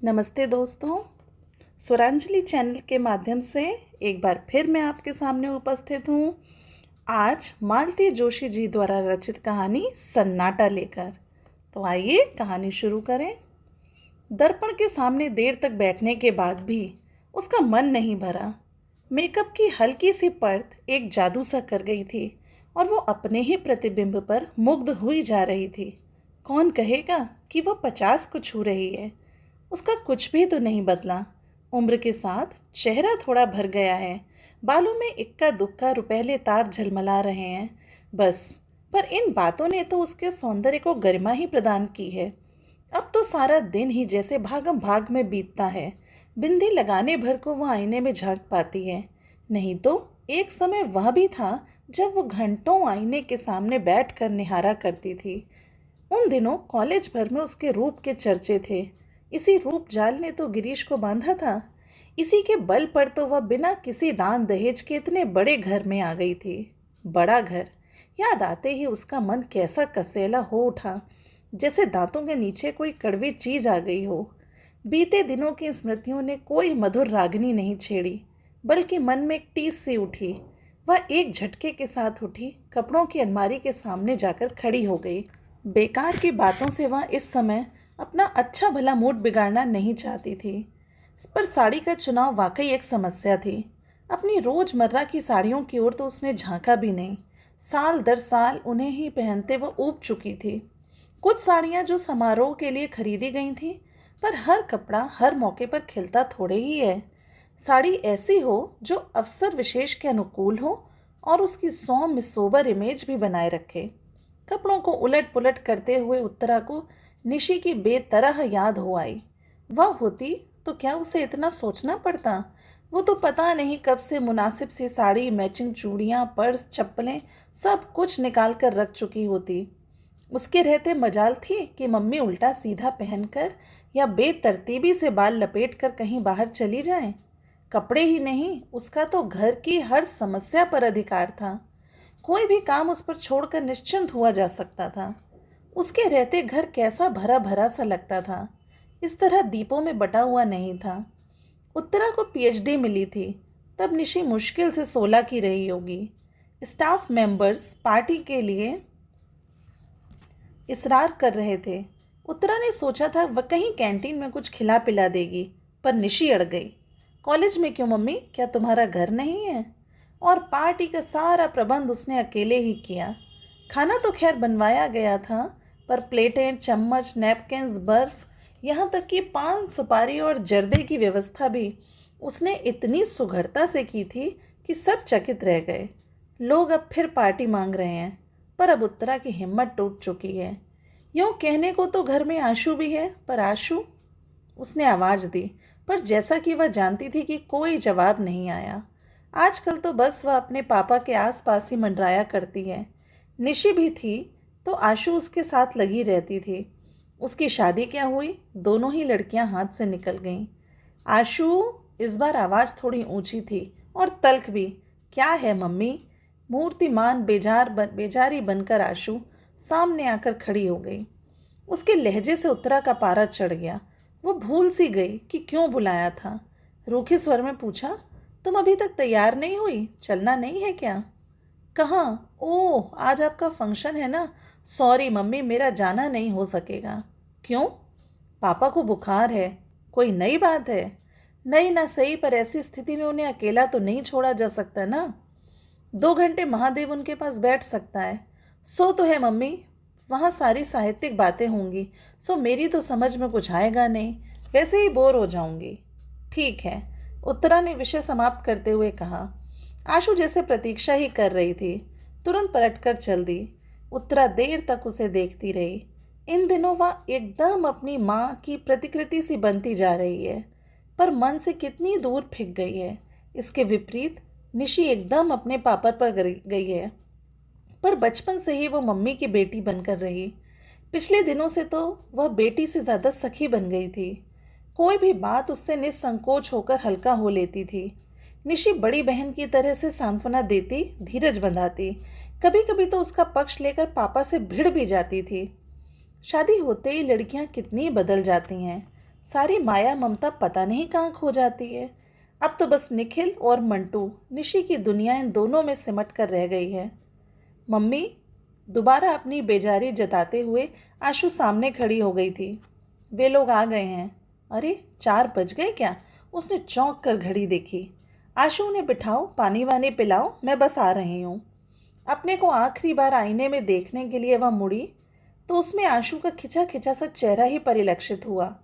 नमस्ते दोस्तों। स्वरांजलि चैनल के माध्यम से एक बार फिर मैं आपके सामने उपस्थित हूँ। आज मालती जोशी जी द्वारा रचित कहानी सन्नाटा लेकर। तो आइए कहानी शुरू करें। दर्पण के सामने देर तक बैठने के बाद भी उसका मन नहीं भरा। मेकअप की हल्की सी परत एक जादू सा कर गई थी और वो अपने ही प्रतिबिंब पर मुग्ध हुई जा रही थी। कौन कहेगा कि वह 50 को छू रही है। उसका कुछ भी तो नहीं बदला। उम्र के साथ चेहरा थोड़ा भर गया है, बालों में इक्का दुक्का रुपहले तार झलमला रहे हैं बस। पर इन बातों ने तो उसके सौंदर्य को गरिमा ही प्रदान की है। अब तो सारा दिन ही जैसे भागम भाग में बीतता है। बिंदी लगाने भर को वह आईने में झांक पाती है। नहीं तो एक समय वह भी था जब वो घंटों आईने के सामने बैठ कर निहारा करती थी। उन दिनों कॉलेज भर में उसके रूप के चर्चे थे। इसी रूप जाल ने तो गिरीश को बांधा था। इसी के बल पर तो वह बिना किसी दान दहेज के इतने बड़े घर में आ गई थी। बड़ा घर याद आते ही उसका मन कैसा कसैला हो उठा, जैसे दांतों के नीचे कोई कड़वी चीज आ गई हो। बीते दिनों की स्मृतियों ने कोई मधुर रागनी नहीं छेड़ी, बल्कि मन में एक टीस सी उठी। वह एक झटके के साथ उठी, कपड़ों की अलमारी के सामने जाकर खड़ी हो गई। बेकार की बातों से वह इस समय अपना अच्छा भला मूड बिगाड़ना नहीं चाहती थी। पर साड़ी का चुनाव वाकई एक समस्या थी। अपनी रोजमर्रा की साड़ियों की ओर तो उसने झांका भी नहीं। साल दर साल उन्हें ही पहनते वह ऊब चुकी थी। कुछ साड़ियाँ जो समारोह के लिए खरीदी गई थी, पर हर कपड़ा हर मौके पर खिलता थोड़े ही है। साड़ी ऐसी हो जो अवसर विशेष के अनुकूल हो और उसकी सौम्य सोबर इमेज भी बनाए रखे। कपड़ों को उलट पुलट करते हुए उत्तरा को निशी की बेतरह याद हो आई। वह होती तो क्या उसे इतना सोचना पड़ता। वो तो पता नहीं कब से मुनासिब सी साड़ी, मैचिंग चूड़ियाँ, पर्स, चप्पलें सब कुछ निकाल कर रख चुकी होती। उसके रहते मजाल थी कि मम्मी उल्टा सीधा पहनकर या बेतरतीबी से बाल लपेट कर कहीं बाहर चली जाएं। कपड़े ही नहीं, उसका तो घर की हर समस्या पर अधिकार था। कोई भी काम उस पर छोड़कर निश्चिंत हुआ जा सकता था। उसके रहते घर कैसा भरा भरा सा लगता था, इस तरह दीपों में बटा हुआ नहीं था। उत्तरा को पीएचडी मिली थी तब निशी मुश्किल से 16 की रही होगी। स्टाफ मेंबर्स पार्टी के लिए इसरार कर रहे थे। उत्तरा ने सोचा था वह कहीं कैंटीन में कुछ खिला पिला देगी, पर निशी अड़ गई। कॉलेज में क्यों मम्मी, क्या तुम्हारा घर नहीं है? और पार्टी का सारा प्रबंध उसने अकेले ही किया। खाना तो खैर बनवाया गया था, पर प्लेटें, चम्मच, नैपकिन्स, बर्फ, यहाँ तक कि पान सुपारी और जर्दे की व्यवस्था भी उसने इतनी सुघड़ता से की थी कि सब चकित रह गए। लोग अब फिर पार्टी मांग रहे हैं, पर अब उत्तरा की हिम्मत टूट चुकी है। यूँ कहने को तो घर में आशु भी है, पर आशु? उसने आवाज़ दी, पर जैसा कि वह जानती थी कि कोई जवाब नहीं आया। आजकल तो बस वह अपने पापा के आसपास ही मंडराया करती है। निशी भी थी तो आशु उसके साथ लगी रहती थी। उसकी शादी क्या हुई, दोनों ही लड़कियां हाथ से निकल गईं। आशु, इस बार आवाज़ थोड़ी ऊंची थी और तल्ख भी। क्या है मम्मी? मूर्तिमान बेजारी बनकर आशु सामने आकर खड़ी हो गई। उसके लहजे से उत्तरा का पारा चढ़ गया। वो भूल सी गई कि क्यों बुलाया था। रूखे स्वर में पूछा, तुम अभी तक तैयार नहीं हुई? चलना नहीं है क्या? कहाँ? ओह, आज आपका फंक्शन है ना। सॉरी मम्मी, मेरा जाना नहीं हो सकेगा। क्यों? पापा को बुखार है। कोई नई बात है? नई ना सही, पर ऐसी स्थिति में उन्हें अकेला तो नहीं छोड़ा जा सकता ना। 2 घंटे महादेव उनके पास बैठ सकता है। सो तो है मम्मी, वहाँ सारी साहित्यिक बातें होंगी, सो मेरी तो समझ में कुछ आएगा नहीं, वैसे ही बोर हो जाऊंगी। ठीक है, उत्तरा ने विषय समाप्त करते हुए कहा। आशु जैसे प्रतीक्षा ही कर रही थी, तुरंत पलटकर चल दी। उत्तरा देर तक उसे देखती रही। इन दिनों वह एकदम अपनी माँ की प्रतिकृति सी बनती जा रही है, पर मन से कितनी दूर फिक गई है। इसके विपरीत निशी एकदम अपने पापा पर गई है, पर बचपन से ही वो मम्मी की बेटी बनकर रही। पिछले दिनों से तो वह बेटी से ज़्यादा सखी बन गई थी। कोई भी बात उससे निसंकोच होकर हल्का हो लेती थी। निशी बड़ी बहन की तरह से सांत्वना देती, धीरज बंधाती। कभी कभी तो उसका पक्ष लेकर पापा से भिड़ भी जाती थी। शादी होते ही लड़कियां कितनी बदल जाती हैं। सारी माया ममता पता नहीं कहाँ खो जाती है। अब तो बस निखिल और मंटू, निशी की दुनिया इन दोनों में सिमट कर रह गई है। मम्मी, दोबारा अपनी बेजारी जताते हुए आशु सामने खड़ी हो गई थी। वे लोग आ गए हैं। अरे 4 बज गए क्या? उसने चौंक कर घड़ी देखी। आशु, उन्हें बिठाओ, पानी वानी पिलाओ, मैं बस आ रही हूँ। अपने को आखिरी बार आईने में देखने के लिए वह मुड़ी तो उसमें आशु का खिंचा खिंचा सा चेहरा ही परिलक्षित हुआ।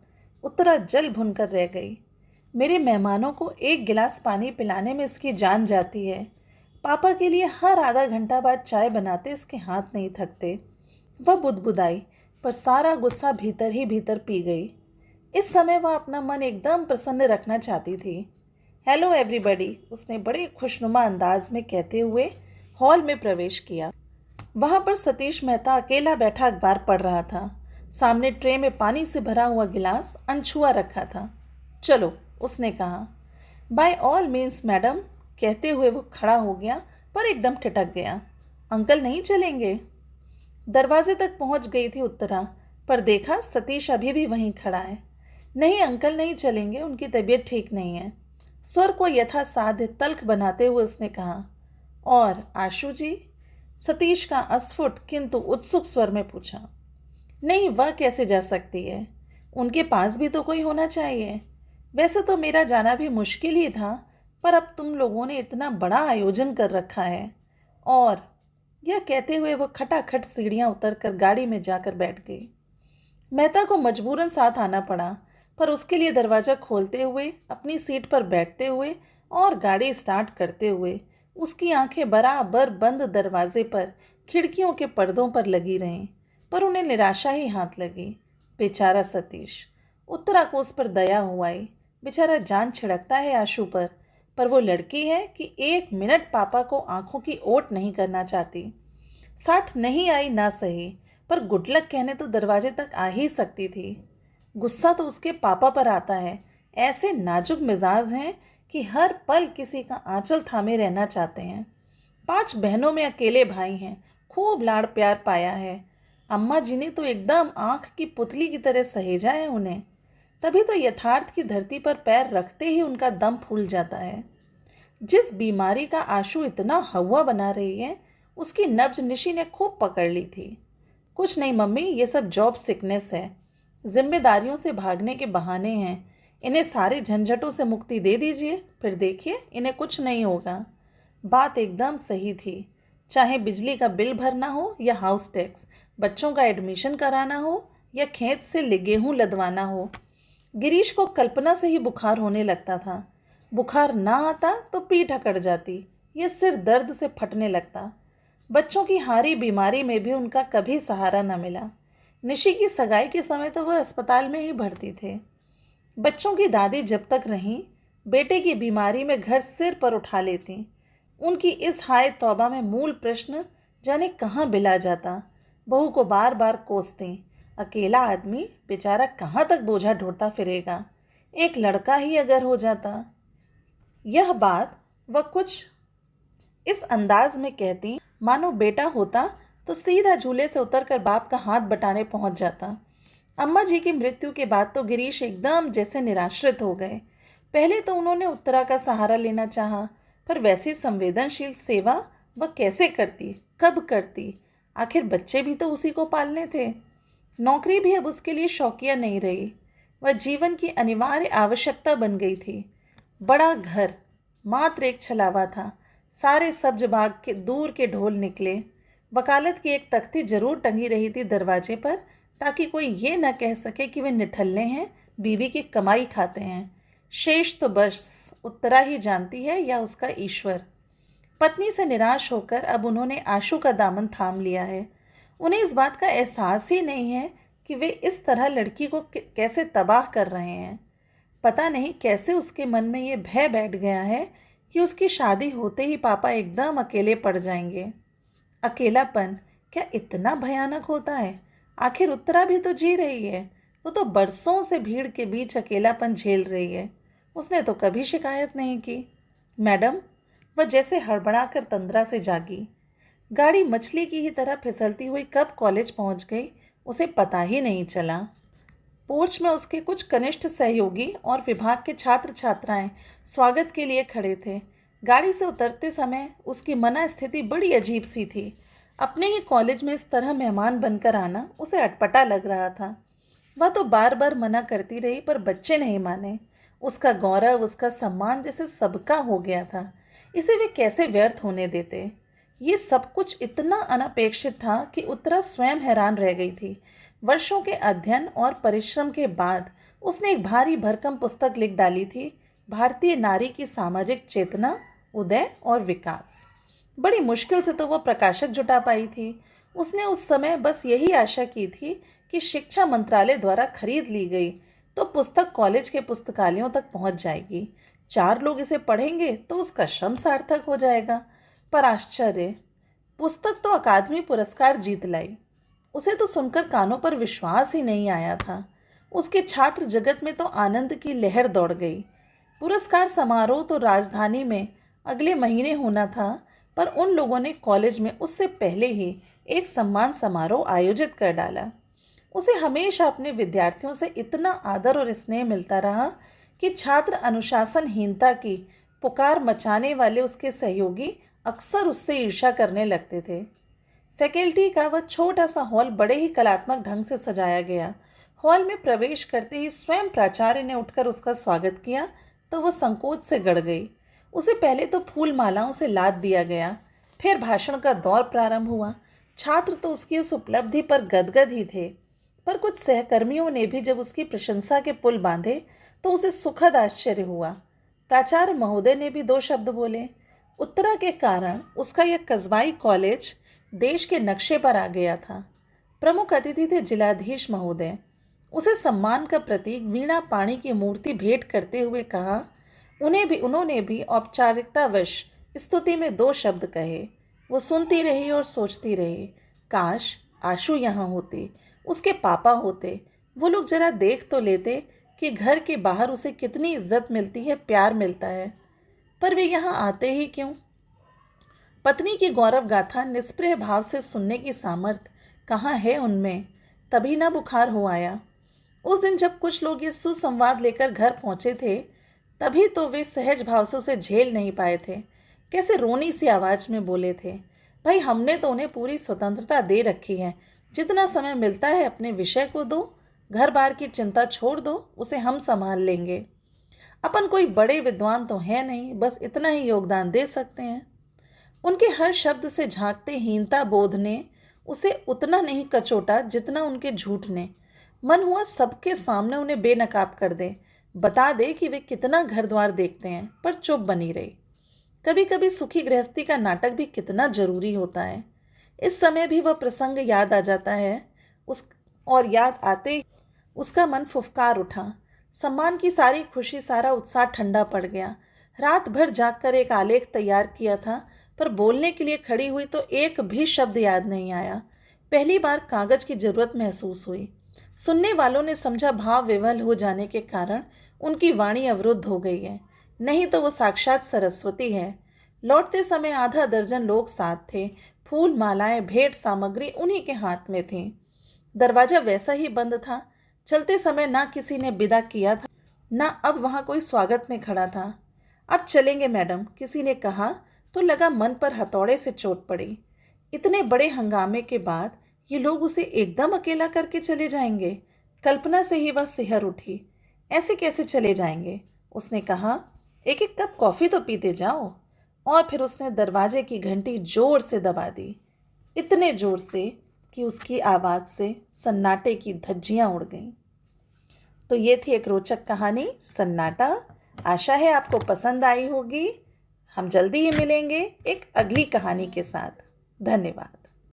उत्तरा जल भुन कर रह गई। मेरे मेहमानों को 1 गिलास पानी पिलाने में इसकी जान जाती है। पापा के लिए हर आधा घंटा बाद चाय बनाते इसके हाथ नहीं थकते। वह बुदबुदाई, पर सारा गुस्सा भीतर ही भीतर पी गई। इस समय वह अपना मन एकदम प्रसन्न रखना चाहती थी। हेलो एवरीबॉडी, उसने बड़े खुशनुमा अंदाज में कहते हुए हॉल में प्रवेश किया। वहाँ पर सतीश मेहता अकेला बैठा अखबार पढ़ रहा था। सामने ट्रे में पानी से भरा हुआ गिलास अनछुआ रखा था। चलो, उसने कहा। बाय ऑल मीन्स मैडम, कहते हुए वो खड़ा हो गया, पर एकदम ठिठक गया। अंकल नहीं चलेंगे? दरवाजे तक पहुंच गई थी उत्तरा, पर देखा सतीश अभी भी वहीं खड़ा है। नहीं अंकल नहीं चलेंगे, उनकी तबीयत ठीक नहीं है। स्वर को यथासाध्य तल्ख बनाते हुए उसने कहा। और आशु जी? सतीश का अस्फुट किंतु उत्सुक स्वर में पूछा। नहीं, वह कैसे जा सकती है? उनके पास भी तो कोई होना चाहिए। वैसे तो मेरा जाना भी मुश्किल ही था, पर अब तुम लोगों ने इतना बड़ा आयोजन कर रखा है। और यह कहते हुए वह खटाखट सीढ़ियाँ उतरकर गाड़ी में जाकर बैठ गई। मेहता को मजबूरन साथ आना पड़ा, पर उसके लिए दरवाज़ा खोलते हुए, अपनी सीट पर बैठते हुए और गाड़ी स्टार्ट करते हुए उसकी आंखें बराबर बंद दरवाजे पर, खिड़कियों के पर्दों पर लगी रहीं, पर उन्हें निराशा ही हाथ लगी। बेचारा सतीश। उत्तरा को उस पर दया हुआई। बेचारा जान छिड़कता है आशु पर वो लड़की है कि 1 मिनट पापा को आंखों की ओट नहीं करना चाहती। साथ नहीं आई ना सही, पर गुड लक कहने तो दरवाजे तक आ ही सकती थी। गुस्सा तो उसके पापा पर आता है। ऐसे नाजुक मिजाज हैं कि हर पल किसी का आंचल थामे रहना चाहते हैं। 5 बहनों में अकेले भाई हैं, खूब लाड़ प्यार पाया है। अम्मा जी ने तो एकदम आंख की पुतली की तरह सहेजा है उन्हें। तभी तो यथार्थ की धरती पर पैर रखते ही उनका दम फूल जाता है। जिस बीमारी का आशु इतना हवा बना रही है, उसकी नब्ज निशी ने खूब पकड़ ली थी। कुछ नहीं मम्मी, ये सब जॉब सिकनेस है, जिम्मेदारियों से भागने के बहाने हैं। इन्हें सारे झंझटों से मुक्ति दे दीजिए, फिर देखिए इन्हें कुछ नहीं होगा। बात एकदम सही थी। चाहे बिजली का बिल भरना हो या हाउस टैक्स, बच्चों का एडमिशन कराना हो या खेत से गेहूं लदवाना हो। गिरीश को कल्पना से ही बुखार होने लगता था। बुखार ना आता तो पीठ अकड़ जाती, ये सिर दर्द से फटने लगता। बच्चों की हारी बीमारी में भी उनका कभी सहारा न मिला। निशी की सगाई के समय तो वह अस्पताल में ही भर्ती थे। बच्चों की दादी जब तक रहीं, बेटे की बीमारी में घर सिर पर उठा लेती। उनकी इस हाय तौबा में मूल प्रश्न जाने कहाँ बिला जाता। बहू को बार बार कोसती। अकेला आदमी बेचारा कहाँ तक बोझा ढोता फिरेगा, एक लड़का ही अगर हो जाता। यह बात वह कुछ इस अंदाज में कहती मानो बेटा होता तो सीधा झूले से उतरकर बाप का हाथ बटाने पहुंच जाता। अम्मा जी की मृत्यु के बाद तो गिरीश एकदम जैसे निराश्रित हो गए। पहले तो उन्होंने उत्तरा का सहारा लेना चाहा, पर वैसी संवेदनशील सेवा वह कैसे करती, कब करती? आखिर बच्चे भी तो उसी को पालने थे। नौकरी भी अब उसके लिए शौकिया नहीं रही, वह जीवन की अनिवार्य आवश्यकता बन गई थी। बड़ा घर मात्र एक छलावा था। सारे सब्ज बाग के दूर के ढोल निकले। वकालत की एक तख्ती जरूर टंगी रही थी दरवाजे पर, ताकि कोई ये न कह सके कि वे निठल्ले हैं, बीवी की कमाई खाते हैं। शेष तो बस उत्तरा ही जानती है या उसका ईश्वर। पत्नी से निराश होकर अब उन्होंने आशु का दामन थाम लिया है। उन्हें इस बात का एहसास ही नहीं है कि वे इस तरह लड़की को कैसे तबाह कर रहे हैं। पता नहीं कैसे उसके मन में ये भय बैठ गया है कि उसकी शादी होते ही पापा एकदम अकेले पड़ जाएंगे। अकेलापन क्या इतना भयानक होता है? आखिर उत्तरा भी तो जी रही है। वो तो बरसों से भीड़ के बीच अकेलापन झेल रही है। उसने तो कभी शिकायत नहीं की। मैडम, वह जैसे हड़बड़ाकर तंद्रा से जागी। गाड़ी मछली की ही तरह फिसलती हुई कब कॉलेज पहुंच गई उसे पता ही नहीं चला। पोर्च में उसके कुछ कनिष्ठ सहयोगी और विभाग के छात्र छात्राएं स्वागत के लिए खड़े थे। गाड़ी से उतरते समय उसकी मनःस्थिति बड़ी अजीब सी थी। अपने ही कॉलेज में इस तरह मेहमान बनकर आना उसे अटपटा लग रहा था। वह तो बार बार मना करती रही पर बच्चे नहीं माने। उसका गौरव, उसका सम्मान जैसे सबका हो गया था, इसे वे कैसे व्यर्थ होने देते। ये सब कुछ इतना अनपेक्षित था कि उत्तरा स्वयं हैरान रह गई थी। वर्षों के अध्ययन और परिश्रम के बाद उसने एक भारी भरकम पुस्तक लिख डाली थी, भारतीय नारी की सामाजिक चेतना, उदय और विकास। बड़ी मुश्किल से तो वह प्रकाशक जुटा पाई थी। उसने उस समय बस यही आशा की थी कि शिक्षा मंत्रालय द्वारा खरीद ली गई तो पुस्तक कॉलेज के पुस्तकालयों तक पहुंच जाएगी। 4 लोग इसे पढ़ेंगे तो उसका श्रम सार्थक हो जाएगा। पर आश्चर्य, पुस्तक तो अकादमी पुरस्कार जीत लाई। उसे तो सुनकर कानों पर विश्वास ही नहीं आया था। उसके छात्र जगत में तो आनंद की लहर दौड़ गई। पुरस्कार समारोह तो राजधानी में अगले महीने होना था, पर उन लोगों ने कॉलेज में उससे पहले ही एक सम्मान समारोह आयोजित कर डाला। उसे हमेशा अपने विद्यार्थियों से इतना आदर और स्नेह मिलता रहा कि छात्र अनुशासनहीनता की पुकार मचाने वाले उसके सहयोगी अक्सर उससे ईर्ष्या करने लगते थे। फैकल्टी का वह छोटा सा हॉल बड़े ही कलात्मक ढंग से सजाया गया। हॉल में प्रवेश करते ही स्वयं प्राचार्य ने उठकर उसका स्वागत किया तो वह संकोच से गड़ गई। उसे पहले तो फूल मालाओं से लाद दिया गया, फिर भाषण का दौर प्रारंभ हुआ। छात्र तो उसकी उस उपलब्धि पर गदगद ही थे, पर कुछ सहकर्मियों ने भी जब उसकी प्रशंसा के पुल बांधे तो उसे सुखद आश्चर्य हुआ। प्राचार्य महोदय ने भी 2 शब्द बोले। उत्तरा के कारण उसका यह कस्बाई कॉलेज देश के नक्शे पर आ गया था। प्रमुख अतिथि थे जिलाधीश महोदय। उसे सम्मान का प्रतीक वीणा पाणी की मूर्ति भेंट करते हुए कहा। उन्होंने भी औपचारिकतावश स्तुति में 2 शब्द कहे। वो सुनती रही और सोचती रही, काश आशु यहाँ होती, उसके पापा होते, वो लोग जरा देख तो लेते कि घर के बाहर उसे कितनी इज्जत मिलती है, प्यार मिलता है। पर वे यहाँ आते ही क्यों? पत्नी की गौरव गाथा निष्प्रिय भाव से सुनने की सामर्थ्य कहाँ है उनमें? तभी ना बुखार हो आया। उस दिन जब कुछ लोग ये सुसंवाद लेकर घर पहुँचे थे, तभी तो वे सहज भाव से उसे झेल नहीं पाए थे। कैसे रोनी सी आवाज़ में बोले थे, भाई हमने तो उन्हें पूरी स्वतंत्रता दे रखी है, जितना समय मिलता है अपने विषय को दो, घर बार की चिंता छोड़ दो, उसे हम संभाल लेंगे। अपन कोई बड़े विद्वान तो हैं नहीं, बस इतना ही योगदान दे सकते हैं। उनके हर शब्द से झांकते हीनता बोध ने उसे उतना नहीं कचोटा जितना उनके झूठ ने। मन हुआ सबके सामने उन्हें बेनकाब कर दे, बता दे कि वे कितना घर द्वार देखते हैं, पर चुप बनी रही। कभी कभी सुखी गृहस्थी का नाटक भी कितना जरूरी होता है। इस समय भी वह प्रसंग याद आ जाता है और याद आते उसका मन फुफकार उठा। सम्मान की सारी खुशी, सारा उत्साह ठंडा पड़ गया। रात भर जागकर एक आलेख तैयार किया था, पर बोलने के लिए खड़ी हुई तो एक भी शब्द याद नहीं आया। पहली बार कागज की जरूरत महसूस हुई। सुनने वालों ने समझा भाव विवल हो जाने के कारण उनकी वाणी अवरुद्ध हो गई है, नहीं तो वो साक्षात सरस्वती है। लौटते समय आधा दर्जन लोग साथ थे। फूल मालाएं, भेंट सामग्री उन्हीं के हाथ में थी। दरवाजा वैसा ही बंद था। चलते समय ना किसी ने विदा किया था, ना अब वहाँ कोई स्वागत में खड़ा था। अब चलेंगे मैडम, किसी ने कहा तो लगा मन पर हथौड़े से चोट पड़ी। इतने बड़े हंगामे के बाद ये लोग उसे एकदम अकेला करके चले जाएंगे। कल्पना से ही वह सिहर उठी। ऐसे कैसे चले जाएंगे? उसने कहा, एक एक कप कॉफ़ी तो पीते जाओ। और फिर उसने दरवाजे की घंटी जोर से दबा दी, इतने जोर से कि उसकी आवाज़ से सन्नाटे की धज्जियाँ उड़ गईं। तो ये थी एक रोचक कहानी सन्नाटा। आशा है आपको पसंद आई होगी। हम जल्दी ही मिलेंगे एक अगली कहानी के साथ। धन्यवाद।